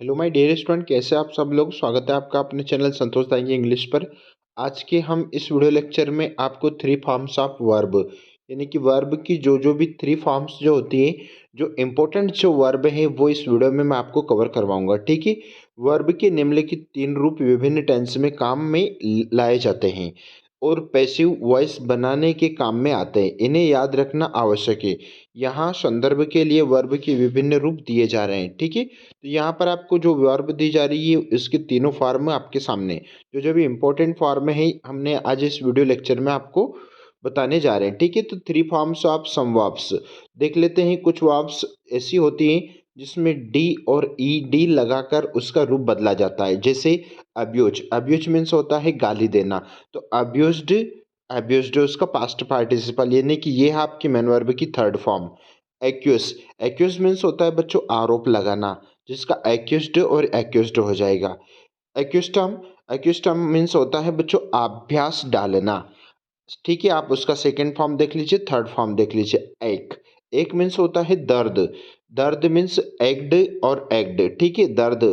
Hello my dear student, कैसे आप सब लोग। स्वागत है आपका अपने चैनल संतोष दाएंगे इंग्लिश पर। आज के हम इस वीडियो लेक्चर में आपको थ्री फॉर्म्स ऑफ वर्ब यानी कि वर्ब की जो भी थ्री फॉर्म्स जो होती हैं, जो इम्पोर्टेंट जो वर्ब है वो इस वीडियो में मैं आपको कवर करवाऊंगा। ठीक है। वर्ब के निम्नलिखित तीन रूप विभिन्न टेंस में काम में लाए जाते हैं और पैसिव वॉइस बनाने के काम में आते हैं। इन्हें याद रखना आवश्यक है। यहाँ संदर्भ के लिए वर्ब के विभिन्न रूप दिए जा रहे हैं। ठीक है। तो यहाँ पर आपको जो वर्ब दी जा रही है इसके तीनों फॉर्म आपके सामने, जो भी इम्पोर्टेंट फॉर्म है हमने आज इस वीडियो लेक्चर में आपको बताने जा रहे हैं। ठीक है। तो three forms of some verbs देख लेते हैं। कुछ वर्ब्स ऐसी होती हैं जिसमें डी और ई डी लगाकर उसका रूप बदला जाता है, जैसे अब्यूज। अब्यूज मीन्स होता है गाली देना। तो अब्यूज्ड, अब्यूज्ड उसका पास्ट पार्टिसिपल, यानी कि ये है आपकी मेन वर्ब की third form. Accuse, accuse means होता है बच्चों आरोप लगाना, जिसका एक्यूज्ड और एक्यूज्ड हो जाएगा। एक्यूस्टम, एक्यूस्टम मीन्स होता है बच्चों अभ्यास डालना। ठीक है। आप उसका सेकंड फॉर्म देख लीजिए, थर्ड फॉर्म देख लीजिए। एक, एक मीन्स होता है दर्द। दर्द मीन्स एग्ड और एग्ड। ठीक है, दर्द।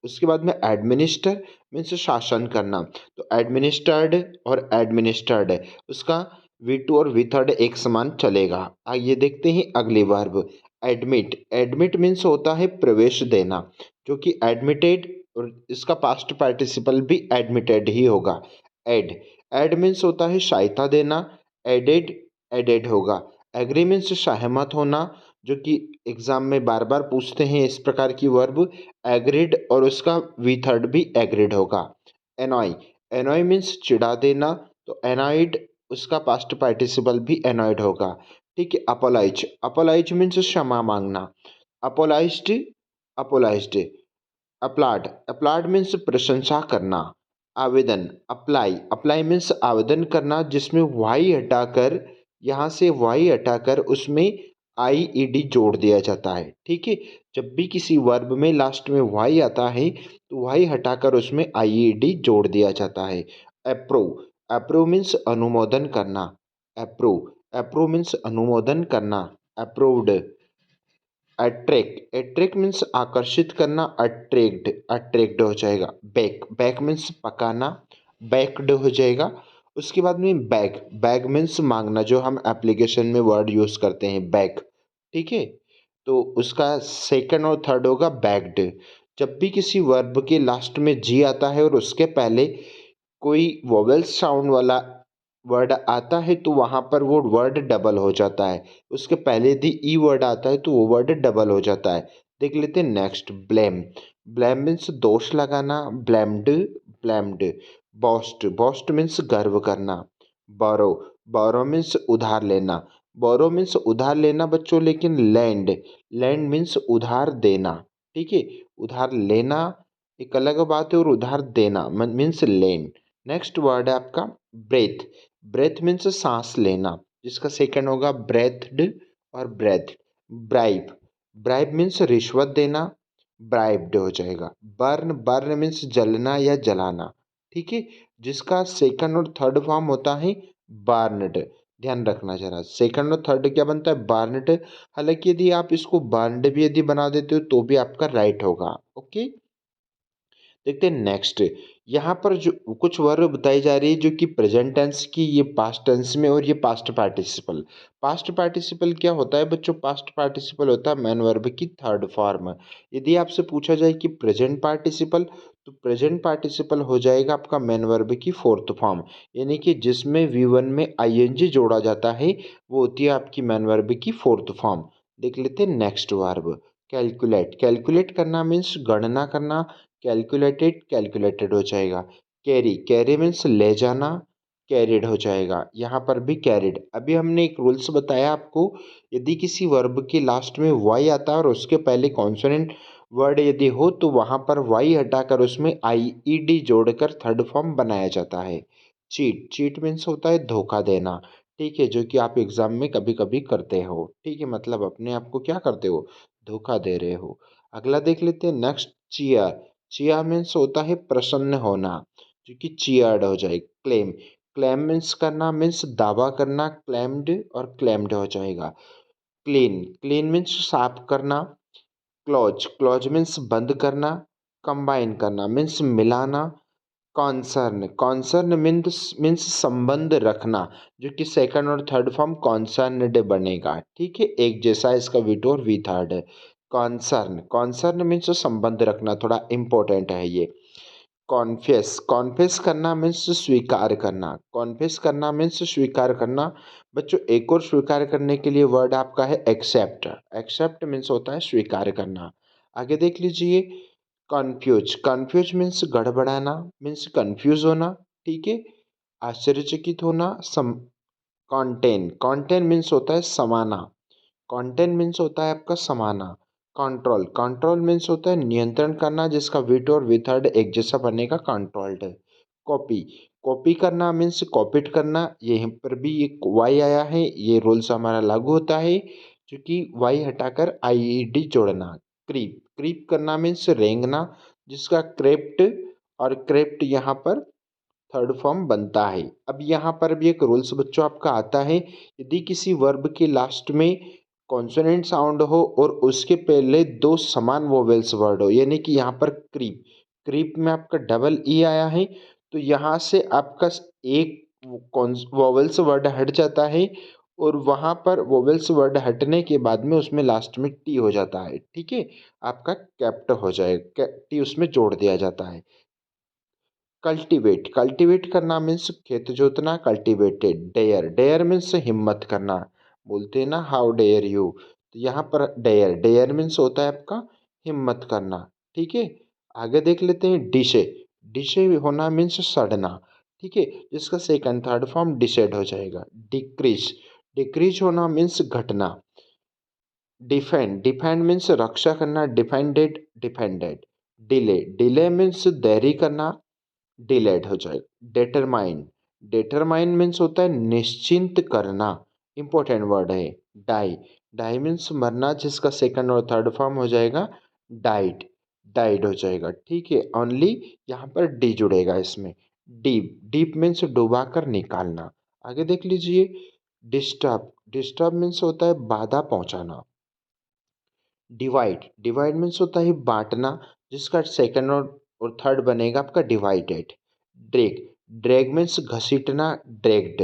उसके बाद में एडमिनिस्टर मीन्स शासन करना। तो एडमिनिस्टर्ड और एडमिनिस्टर्ड उसका वी टू और वी थर्ड एक समान चलेगा। आइए देखते हैं अगली वर्ब। एडमिट, एडमिट मीन्स होता है प्रवेश देना, जो कि एडमिटेड और इसका पास्ट पार्टिसिपल भी एडमिटेड ही होगा। एड, एड मीन्स होता है सहायता देना। एडेड, एडेड होगा। एग्री मीन्स सहमत होना, जो कि एग्जाम में बार बार पूछते हैं इस प्रकार की वर्ब। एग्रीड और उसका वी थर्ड भी एग्रीड होगा। एनॉय, एनॉय मीन्स चिढ़ा देना। तो एनॉयड उसका पास्ट पार्टिसिपल भी एनॉयड होगा। ठीक है। अपोलाइज, अपोलाइज मीन्स क्षमा मांगना। अपोलाइज्ड, अपोलाइज्ड। अपलाड, अपलाड मीन्स प्रशंसा करना। आवेदन, अप्लाई, अप्लाई मीन्स आवेदन करना, जिसमें वाई हटाकर, यहाँ से वाई हटाकर उसमें आई ई डी जोड़ दिया जाता है। ठीक है। जब भी किसी वर्ब में लास्ट में वाई आता है तो वाई हटाकर उसमें आई ई डी जोड़ दिया जाता है। अप्रूव, अप्रूव मीन्स अनुमोदन करना। अप्रूव, अप्रूव मीन्स अनुमोदन करना। अप्रूव्ड। अट्रैक्ट, अट्रैक्ट मीन्स आकर्षित करना। अट्रैक्ट, अट्रैक्ट हो जाएगा। बैक, बैक मीन्स पकाना। बैक्ड हो जाएगा। उसके बाद में बैग, बैग मीन्स मांगना, जो हम एप्लीकेशन में वर्ड यूज करते हैं बैग। ठीक है। तो उसका सेकंड और थर्ड होगा बैग्ड। जब भी किसी वर्ब के लास्ट में जी आता है और उसके पहले कोई वोवेल साउंड वाला वर्ड आता है तो वहाँ पर वो वर्ड डबल हो जाता है। उसके पहले यदि ई वर्ड आता है तो वो वर्ड डबल हो जाता है। देख लेते हैं नेक्स्ट। ब्लेम, ब्लेम मीन्स दोष लगाना। Blamed, blamed. Boast, boast means गर्व करना। बोरो, बोरो मीन्स उधार लेना। बोरो मीन्स उधार लेना बच्चों, लेकिन लैंड, लैंड मीन्स उधार देना। ठीक है। उधार लेना एक अलग बात है और उधार देना मीन्स लेंड। नेक्स्ट वर्ड है आपका ब्रेथ, ब्रेथ मीन्स सांस लेना, जिसका सेकंड होगा ब्रेथड और ब्रेथ। ब्राइब, ब्राइब मीन्स रिश्वत देना। ब्राइब्ड हो जाएगा। बर्न, बर्न मीन्स जलना या जलाना। ठीक है। जिसका सेकंड और थर्ड फॉर्म होता है बार्नड। ध्यान रखना जरा, सेकंड और थर्ड क्या बनता है बार्नड। हालांकि यदि आप इसको बार्नड भी यदि बना देते हो तो भी आपका राइट होगा। ओके। देखते हैं नेक्स्ट। यहाँ पर जो कुछ वर्ब बताई जा रही है जो कि प्रेजेंट टेंस की, ये पास्ट टेंस में, और ये पास्ट पार्टिसिपल। पास्ट पार्टिसिपल क्या होता है बच्चों? पास्ट पार्टिसिपल होता है मेन वर्ब की थर्ड फॉर्म। यदि आपसे पूछा जाए कि प्रेजेंट पार्टिसिपल, तो प्रेजेंट पार्टिसिपल हो जाएगा आपका मेन वर्ब की फोर्थ फॉर्म, यानी कि जिसमें वी वन में आई एन जी जोड़ा जाता है वो होती है आपकी मेन वर्ब की फोर्थ फॉर्म। देख लेते हैं नेक्स्ट वर्ब। कैलकुलेट, कैलकुलेट करना मीन्स गणना करना। कैलकुलेटेड, कैलकुलेटेड हो जाएगा। कैरी, कैरी मीन्स ले जाना। कैरिड हो जाएगा। यहाँ पर भी कैरिड। अभी हमने एक रूल्स बताया आपको, यदि किसी वर्ब के लास्ट में वाई आता है और उसके पहले कॉन्सोनेंट वर्ड यदि हो तो वहाँ पर वाई हटाकर उसमें आई ई डी जोड़कर थर्ड फॉर्म बनाया जाता है। चीट, चीट मीन्स होता है धोखा देना। ठीक है। जो कि आप एग्जाम में कभी कभी करते हो। ठीक है। मतलब अपने आप को क्या करते हो? धोखा दे रहे हो। अगला देख लेते हैं नेक्स्ट। चीयर, चिया मीन्स होता है प्रसन्न होना, जो कि चियर्ड हो जाए। क्लेम, क्लेम मीन्स करना, मीन्स दावा करना। क्लेम्ड और क्लेम्ड हो जाएगा। क्लीन, क्लीन मीन्स साफ करना। क्लोज, क्लोज मीन्स बंद करना। कंबाइन करना मीन्स मिलाना। कॉन्सर्न कॉन्सर्न मीन्स संबंध रखना, जो कि सेकंड और थर्ड फॉर्म कॉन्सर्नड बनेगा। ठीक है, एक जैसा है इसका वी टू और वी थर्ड है। कॉन्सर्न कॉन्सर्न मीन्स संबंध रखना, थोड़ा इंपॉर्टेंट है ये। कॉन्फेस कॉन्फेस करना मीन्स स्वीकार करना। कॉन्फेस करना मीन्स स्वीकार करना। बच्चों एक और स्वीकार करने के लिए वर्ड आपका है एक्सेप्ट। एक्सेप्ट मीन्स होता है स्वीकार करना। आगे देख लीजिए, कन्फ्यूज कन्फ्यूज मीन्स गड़बड़ाना, मीन्स कंफ्यूज होना। ठीक है, आश्चर्यचकित होना। सम कॉन्टेन कॉन्टेन मीन्स होता है समाना। कॉन्टेन मीन्स होता है आपका समाना। कंट्रोल कंट्रोल मीन्स होता है नियंत्रण करना, जिसका वी टू और वी थर्ड एक जैसा बनेगा, कंट्रोल्ड। कॉपी कॉपी करना मीन्स कॉपीड करना। यहीं पर भी एक वाई आया है, ये रूल्स हमारा लागू होता है, क्योंकि वाई हटाकर आईईडी जोड़ना। क्रीप क्रीप करना मीन्स रेंगना, जिसका क्रेप्ट और क्रेप्ट यहाँ पर थर्ड फॉर्म बनता है। अब यहाँ पर भी एक रूल्स बच्चों आपका आता है, यदि किसी वर्ब के लास्ट में कॉन्सोनेंट साउंड हो और उसके पहले दो समान वोवेल्स वर्ड हो, यानी कि यहाँ पर क्रीप क्रीप में आपका डबल ई आया है, तो यहाँ से आपका एक वोवेल्स वर्ड हट जाता है, और वहाँ पर वोवेल्स वर्ड हटने के बाद में उसमें लास्ट में टी हो जाता है। ठीक है, आपका कैप्ट हो जाएगा, टी उसमें जोड़ दिया जाता है। कल्टीवेट कल्टीवेट करना मीन्स खेत जोतना। कल्टीवेटेड डेयर डेयर मीन्स हिम्मत करना। बोलते हैं ना हाउ डेयर यू, तो यहाँ पर डेयर डेयर मीन्स होता है आपका हिम्मत करना। ठीक है, आगे देख लेते हैं डिशे। डिशे होना मीन्स सड़ना। ठीक है, जिसका सेकंड थर्ड फॉर्म डिसेड हो जाएगा। डिक्रीज डिक्रीज होना मीन्स घटना। डिफेंड डिफेंड मीन्स रक्षा करना। Defended defended. Delay delay means देरी करना। डिलेड हो जाएगा। डिटरमाइन डिटरमाइन मीन्स होता है निश्चिंत करना, इंपॉर्टेंट वर्ड है। डाई डाई मीन्स मरना, जिसका सेकंड और थर्ड फॉर्म हो जाएगा डाइड। डाइड हो जाएगा। ठीक है, ओनली यहाँ पर डी जुड़ेगा इसमें। डीप डीप मीन्स डुबा कर निकालना। आगे देख लीजिए, डिस्टर्ब डिस्टर्ब मीन्स होता है बाधा पहुंचाना। डिवाइड डिवाइड मीन्स होता है बांटना, जिसका सेकंड और थर्ड बनेगा आपका डिवाइडेड। ड्रैग ड्रैग मीन्स घसीटना। ड्रैग्ड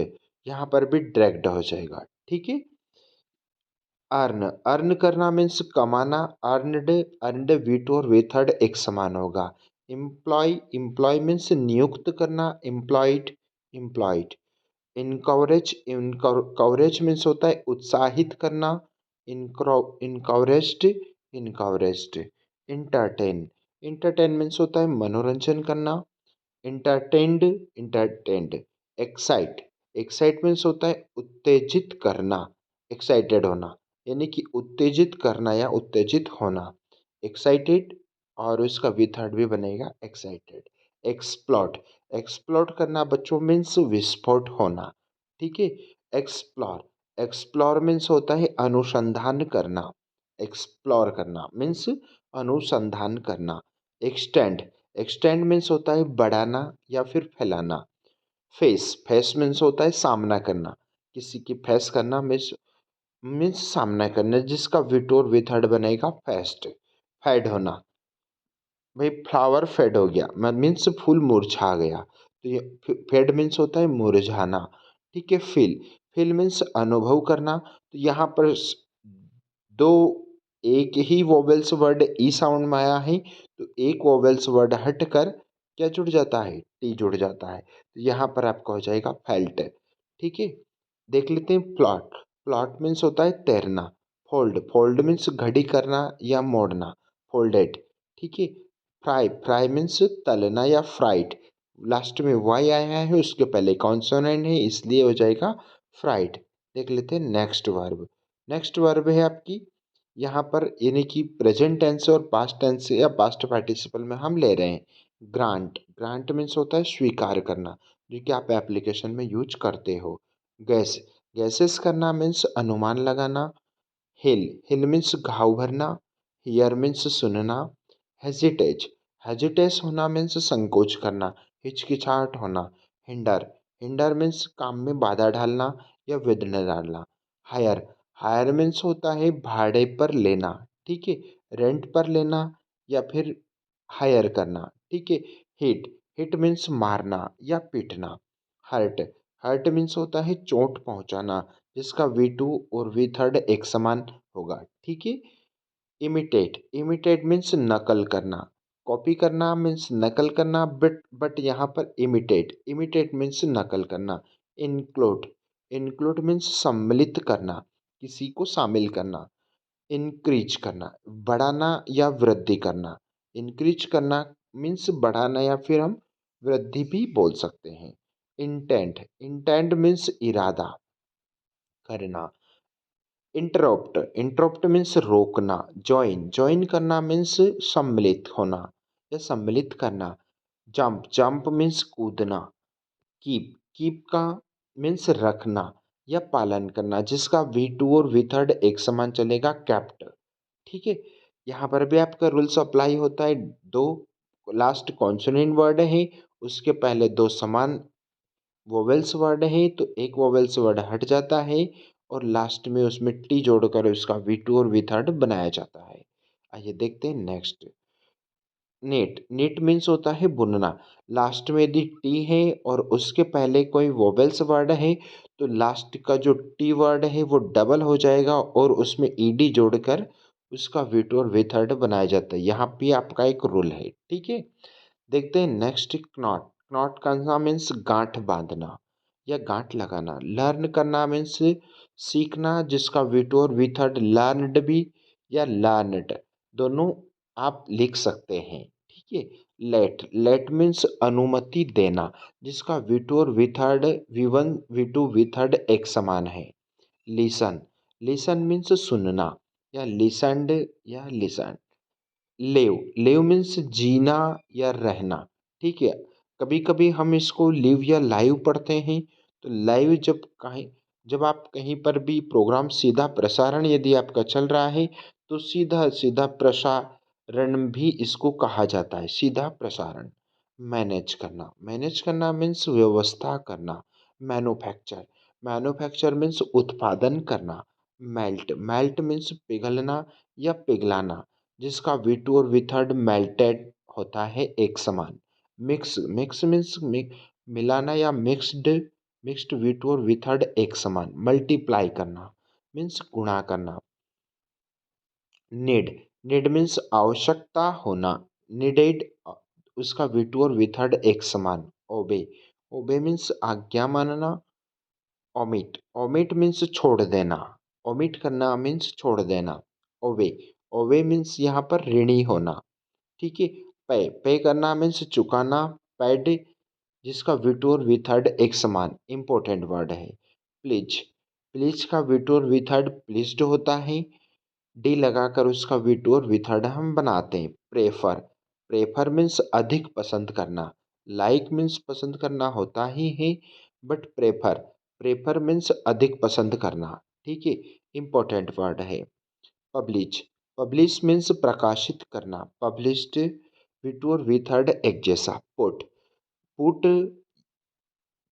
यहाँ पर भी ड्रैग्ड हो जाएगा। ठीक है, अर्न अर्न करना मीन्स कमाना। अर्नड अर्नड वी टू और वी थर्ड एक समान होगा। एम्प्लॉय एम्प्लॉय मीन्स नियुक्त करना। Employed employed. Encourage encourage means होता है उत्साहित करना। Encouraged encouraged. Entertain entertain means होता है मनोरंजन करना। Entertained entertained. Excite excite means होता है उत्तेजित करना। एक्साइटेड होना, यानी कि उत्तेजित करना या उत्तेजित होना। एक्साइटेड, और उसका वी थर्ड भी बनेगा एक्साइटेड। एक्सप्लॉट एक्सप्लॉट करना बच्चों मीन्स विस्फोट होना। ठीक है, एक्सप्लोर एक्सप्लोर मीन्स होता है अनुसंधान करना। एक्सप्लोर करना मीन्स अनुसंधान करना। एक्सटेंड एक्सटेंड मीन्स होता है बढ़ाना या फिर फैलाना। फेस फेस मीन्स होता है सामना करना। किसी की फेस करना मीन्स सामना करना, जिसका वी टू और वी थर्ड बनेगा फेस्ट। फेड होना, भाई फ्लावर फेड हो गया मीन्स फूल मुरझा गया, तो ये फेड मीन्स होता है मुरझाना। ठीक है, फील फील मीन्स अनुभव करना। तो यहाँ पर दो एक ही वोवेल्स वर्ड ई साउंड में आया है, तो एक वोवेल्स वर्ड हट कर क्या जुड़ जाता है, टी जुड़ जाता है, तो यहाँ पर आपका हो जाएगा फेल्ट। ठीक है, देख लेते हैं प्लॉट प्लॉट मीन्स होता है तैरना। फोल्ड फोल्ड मीन्स घड़ी करना या मोड़ना। फोल्डेड। ठीक है, फ्राई फ्राई मीन्स तलना या फ्राइड। लास्ट में वाई आया है, उसके पहले कॉन्सोनेंट है, इसलिए हो जाएगा फ्राइड। देख लेते हैं नेक्स्ट वर्ब। नेक्स्ट वर्ब है आपकी यहाँ पर, यानी कि प्रेजेंट टेंस और पास्ट टेंस या पास्ट पार्टिसिपल में हम ले रहे हैं। ग्रांट ग्रांट मीन्स होता है स्वीकार करना, जो कि आप एप्लीकेशन में यूज करते हो। गैस गैसेस करना मीन्स अनुमान लगाना। हिल हिल मीन्स घाव भरना। हियर मीन्स सुनना। हेजिटेज हेजिटेस होना मीन्स संकोच करना, हिचकिचाहट होना। हिंडर हिंडर मीन्स काम में बाधा डालना या विघ्न डालना। हायर हायर मीन्स होता है भाड़े पर लेना। ठीक है, रेंट पर लेना या फिर हायर करना, ठीक है। हिट, हिट मीन्स मारना या पीटना। हर्ट, हर्ट मीन्स होता है चोट पहुंचाना, जिसका वी टू और वी थर्ड एक समान होगा, ठीक है। इमिटेट, इमिटेट मीन्स नकल करना, कॉपी करना मीन्स नकल करना, बट यहाँ पर इमिटेट, इमिटेट मीन्स नकल करना। इंक्लूड, इंक्लूड मीन्स सम्मिलित करना, किसी को शामिल करना। इंक्रीज करना, बढ़ाना या वृद्धि करना। इंक्रीज करना मीन्स बढ़ाना या फिर हम वृद्धि भी बोल सकते हैं। इंटेंट, इंटेंट मीन्स इरादा करना। इंटरप्ट, इंटरप्ट मीन्स रोकना। जॉइन, जॉइन करना मीन्स सम्मिलित होना या सम्मिलित करना। जंप, जंप मीन्स कूदना। कीप, कीप का मीन्स रखना या पालन करना, जिसका वी टू और वी थर्ड एक समान चलेगा, कैप्ट, ठीक है। यहाँ पर भी आपका रूल्स अप्लाई होता है। दो लास्ट कॉन्सोनेंट वर्ड है, उसके पहले दो समान वोवेल्स वर्ड है तो एक वोवेल्स वर्ड हट जाता है और लास्ट में उसमें टी जोड़कर उसका वी टू और वी थर्ड बनाया जाता है। आइए देखते हैं नेक्स्ट। नेट, नेट मीन्स होता है बुनना। लास्ट में यदि टी है और उसके पहले कोई वोवेल्स वर्ड है तो लास्ट का जो टी वर्ड है वो डबल हो जाएगा और उसमें ईडी जोड़कर उसका वी टू और वी थर्ड बनाया जाता है। यहाँ पे आपका एक रूल है, ठीक है। देखते हैं नेक्स्ट। knot, knot करना मीन्स गांठ बांधना या गांठ लगाना। लर्न करना मीन्स सीखना, जिसका वी टू और वी थर्ड लर्नड भी या लर्नड दोनों आप लिख सकते हैं, ठीक है। लेट, लेट मीन्स अनुमति देना, जिसका वी टू और V third V one V two V third एक समान है। लिसन, लिसन मीन्स सुनना या लिसनड या लिसन। लिव, लिव मीन्स जीना या रहना, ठीक है। कभी कभी हम इसको लिव या लाइव पढ़ते हैं तो लाइव जब आप कहीं पर भी प्रोग्राम सीधा प्रसारण यदि आपका चल रहा है तो सीधा सीधा प्रसारण भी इसको कहा जाता है, सीधा प्रसारण। मैनेज करना, मैनेज करना मीन्स व्यवस्था करना। मैन्युफैक्चर, मैन्युफैक्चर मीन्स उत्पादन करना। मेल्ट, मेल्ट मीन्स पिघलना या पिघलाना, जिसका वी टू और वी थर्ड मेल्टेड होता है एक समान। मिक्स, मिक्स मीन्स मिलाना या मिक्स्ड, मिक्स्ड वी टू और वी थर्ड एक समान। मल्टीप्लाई करना मीन्स गुणा करना। नीड, नीड मीन्स आवश्यकता होना। नीडेड, उसका वी टू और वी थर्ड एक समान। ओबे, ओबे मीन्स आज्ञा मानना। ओमिट, ओमिट मीन्स छोड़ देना, ओमिट करना मीन्स छोड़ देना। ओवे, ओवे मीन्स यहाँ पर ऋणी होना, ठीक है। पे, पे करना मीन्स चुकाना। पेड, जिसका वी टू और वी थर्ड एक समान इंपॉर्टेंट वर्ड है। प्लीज, प्लीज का वी टू और वी थर्ड प्लीज्ड होता है। डी लगाकर उसका वी टू और वी थर्ड हम बनाते हैं। प्रेफर, प्रेफर मीन्स अधिक पसंद करना। लाइक मीन्स पसंद करना होता ही है, बट प्रेफर, प्रेफर मीन्स अधिक पसंद करना, ठीक है। इंपॉर्टेंट वर्ड है। पब्लिश, पब्लिश मीन्स प्रकाशित करना। पब्लिश्ड, वी टू और वी थर्ड एक जैसा। पुट, पुट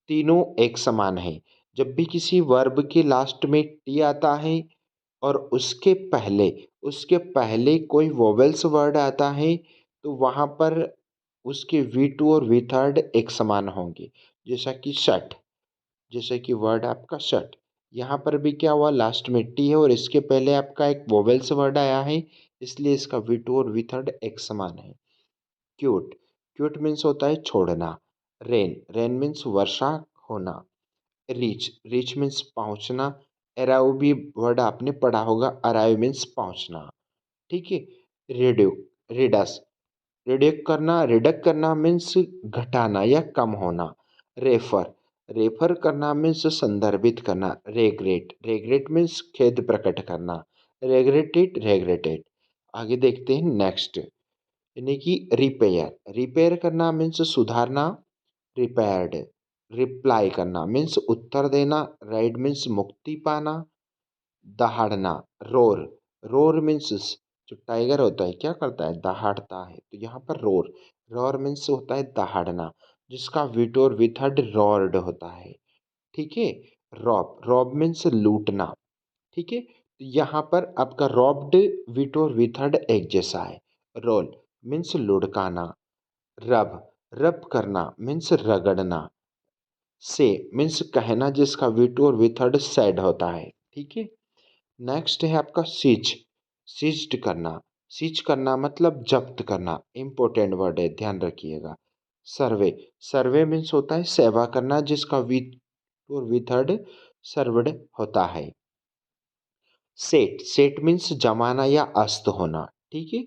तीनों एक समान है। जब भी किसी वर्ब के लास्ट में टी आता है और उसके पहले कोई वोवेल्स वर्ड आता है तो वहाँ पर उसके वी टू और वी थर्ड एक समान होंगे। जैसा कि शट, जैसे कि वर्ड आपका शट, यहाँ पर भी क्या हुआ, लास्ट में टी है और इसके पहले आपका एक वोवेल्स वर्ड आया है, इसलिए इसका वी टू और वी थर्ड एक समान है। क्यूट, क्यूट मीन्स होता है छोड़ना। रेन, रेन मीन्स वर्षा होना। रीच, रीच मीन्स पहुंचना। अराइव भी वर्ड आपने पढ़ा होगा, अराइव मीन्स पहुंचना, ठीक है। रिड्यू, रिडस, रिड्यूक करना, रिडक्ट करना मीन्स घटाना या कम होना। रेफर, रेफर करना मीन्स संदर्भित करना। रेग्रेट, रेग्रेट मीन्स खेद प्रकट करना। रेग्रेटेड, रेग्रेटेड। आगे देखते हैं नेक्स्ट, यानी कि रिपेयर, रिपेयर करना मीन्स सुधारना। रिपेयर्ड, रिप्लाई करना मीन्स उत्तर देना। राइड मीन्स मुक्ति पाना। दहाड़ना, रोर, रोर मीन्स जो टाइगर होता है क्या करता है, दहाड़ता है, तो यहाँ पर रोर, रोर मीन्स होता है दहाड़ना, जिसका वी टू और वी थर्ड रॉर्ड होता है, ठीक है। रॉब, रॉब मीन्स लूटना, ठीक है। तो यहाँ पर आपका रॉब्ड वी टू और वी थर्ड एक जैसा है। रोल, मीन्स लुढ़काना। रब रब करना मीन्स रगड़ना। से मीन्स कहना जिसका वी टू और वी थर्ड सैड होता है। ठीक है। नेक्स्ट है आपका सीज। सीज्ड करना। सीज करना मतलब जब्त करना। इंपॉर्टेंट वर्ड है, ध्यान रखिएगा। सर्वे सर्वे मीन्स होता है सेवा करना जिसका वी टू और वी थर्ड सर्वड होता है। सेट सेट मीन्स जमाना या अस्त होना। ठीक है।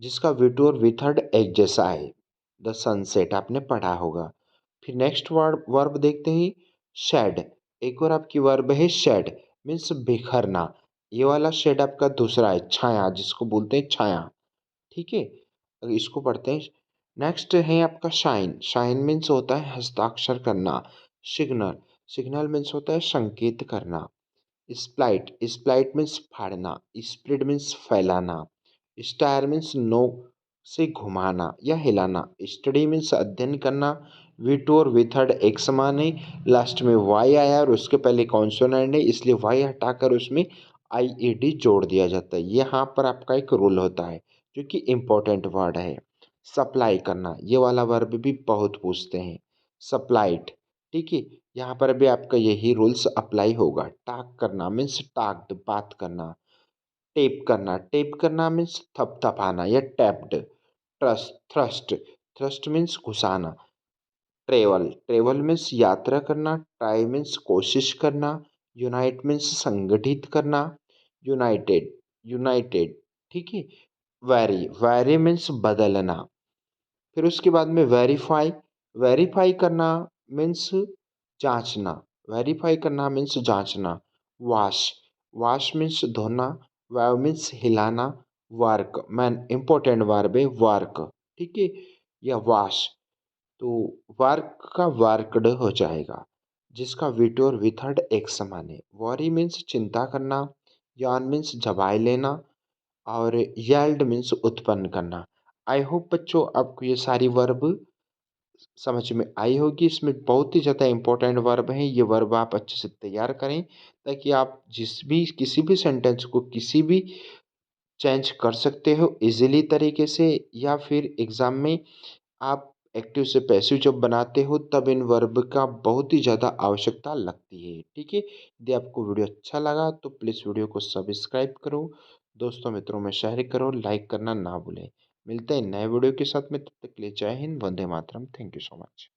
जिसका वी टू और वी थर्ड एक जैसा है। द सनसेट आपने पढ़ा होगा। फिर नेक्स्ट वर्ड वर्ब देखते हैं, शेड। एक और आपकी वर्ब है शेड मीन्स बिखरना। ये वाला शेड आपका दूसरा है, छाया जिसको बोलते हैं छाया। ठीक है। अगर इसको पढ़ते हैं। नेक्स्ट है आपका शाइन। शाइन मीन्स होता है हस्ताक्षर करना। सिग्नल सिग्नल मीन्स होता है संकेत करना। स्प्लाइट स्प्लाइट मीन्स फाड़ना। स्प्रेड मीन्स फैलाना। स्टायर मीन्स नोक से घुमाना या हिलाना। स्टडी मीन्स अध्ययन करना। वी टू और वी थर्ड एक समान है। लास्ट में वाई आया और उसके पहले कॉन्सोनेंट है, इसलिए वाई हटाकर उसमें आई ई डी जोड़ दिया जाता है। यहाँ पर आपका एक रूल होता है जो कि इम्पोर्टेंट वर्ड है। सप्लाई करना, ये वाला वर्ब भी बहुत पूछते हैं। सप्लाइड। ठीक है। यहाँ पर भी आपका यही रूल्स अप्लाई होगा। टाक करना मीन्स टाक्ड बात करना। टेप करना मीन्स थपथपाना या टैप्ड। थ्रस्ट थ्रस्ट मीन्स घुसाना। ट्रेवल ट्रेवल मीन्स यात्रा करना। ट्राई मीन्स कोशिश करना। यूनाइट मीन्स संगठित करना। United United. ठीक है। वैरी वैरी मीन्स बदलना। फिर उसके बाद में वेरीफाई। वेरीफाई करना मीन्स जांचना। वेरीफाई करना मीन्स जांचना। वॉश वॉश मीन्स धोना। वाव मीन्स हिलाना। वर्क मैन इंपॉर्टेंट वर्ब है वर्क। ठीक है। या वॉश तो वर्क का वर्कड हो जाएगा जिसका वी टू और वी थर्ड एक समान है। वॉरी मीन्स चिंता करना। यान मीन्स जबाई लेना। और येल्ड मीन्स उत्पन्न करना। आई होप बच्चों आपको ये सारी वर्ब समझ में आई होगी। इसमें बहुत ही ज़्यादा इंपॉर्टेंट वर्ब हैं, ये वर्ब आप अच्छे से तैयार करें ताकि आप जिस भी किसी भी सेंटेंस को किसी भी चेंज कर सकते हो इजीली तरीके से, या फिर एग्ज़ाम में आप एक्टिव से पैसिव जब बनाते हो तब इन वर्ब का बहुत ही ज़्यादा आवश्यकता लगती है। ठीक है। यदि आपको वीडियो अच्छा लगा तो प्लीज़ वीडियो को सब्सक्राइब करो, दोस्तों मित्रों में शेयर करो, लाइक करना ना भूलें। मिलते हैं नए वीडियो के साथ में, तब तक के लिए जय हिंद, वंदे मातरम। Thank you so much.